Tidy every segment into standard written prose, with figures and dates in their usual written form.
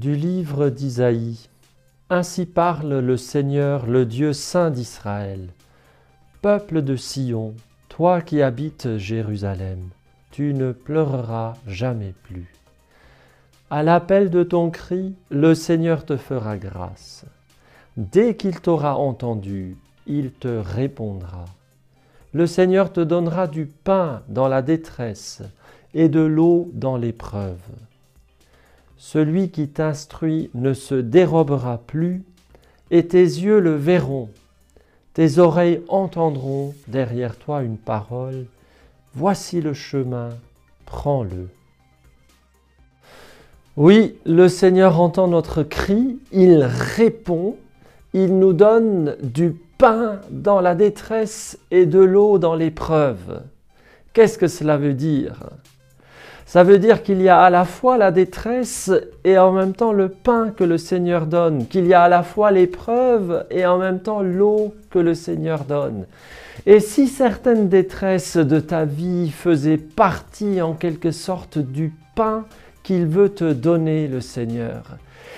Du livre d'Isaïe. Ainsi parle le Seigneur, le Dieu saint d'Israël. Peuple de Sion, toi qui habites Jérusalem, tu ne pleureras jamais plus. À l'appel de ton cri, le Seigneur te fera grâce. Dès qu'il t'aura entendu, il te répondra. Le Seigneur te donnera du pain dans la détresse et de l'eau dans l'épreuve. Celui qui t'instruit ne se dérobera plus, et tes yeux le verront. Tes oreilles entendront derrière toi une parole. Voici le chemin, prends-le. Oui, le Seigneur entend notre cri, il répond, il nous donne du pain dans la détresse et de l'eau dans l'épreuve. Qu'est-ce que cela veut dire ? Ça veut dire qu'il y a à la fois la détresse et en même temps le pain que le Seigneur donne, qu'il y a à la fois l'épreuve et en même temps l'eau que le Seigneur donne. Et si certaines détresses de ta vie faisaient partie en quelque sorte du pain qu'il veut te donner, le Seigneur,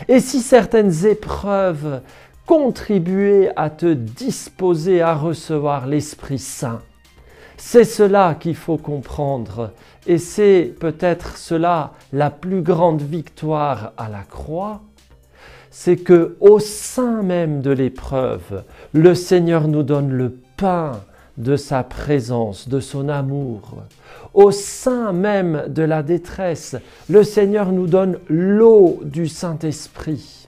et si certaines épreuves contribuaient à te disposer à recevoir l'Esprit Saint, c'est cela qu'il faut comprendre et c'est peut-être cela la plus grande victoire à la croix, c'est que au sein même de l'épreuve, le Seigneur nous donne le pain de sa présence, de son amour. Au sein même de la détresse, le Seigneur nous donne l'eau du Saint-Esprit.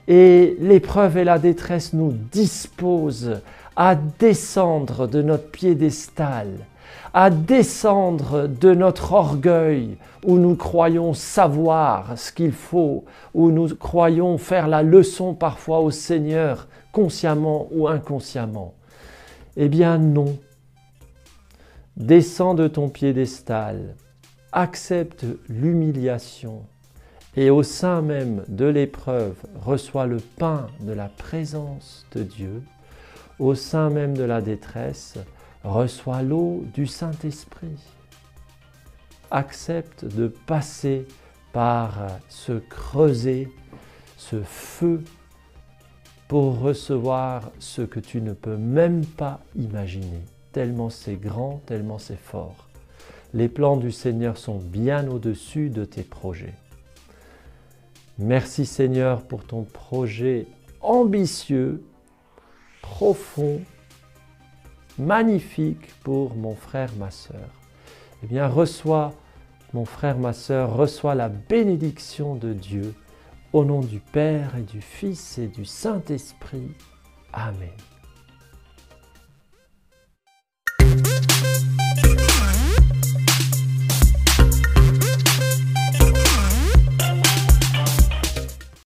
Et l'épreuve et la détresse nous disposent à descendre de notre piédestal, à descendre de notre orgueil où nous croyons savoir ce qu'il faut, où nous croyons faire la leçon parfois au Seigneur, consciemment ou inconsciemment. Eh bien non, descends de ton piédestal, accepte l'humiliation et au sein même de l'épreuve, reçois le pain de la présence de Dieu. Au sein même de la détresse, reçois l'eau du Saint-Esprit. Accepte de passer par ce creuset, ce feu, pour recevoir ce que tu ne peux même pas imaginer. Tellement c'est grand, tellement c'est fort. Les plans du Seigneur sont bien au-dessus de tes projets. Merci Seigneur pour ton projet ambitieux, profond, magnifique pour mon frère, ma sœur. Eh bien, reçois, mon frère, ma sœur, reçois la bénédiction de Dieu au nom du Père et du Fils et du Saint-Esprit. Amen.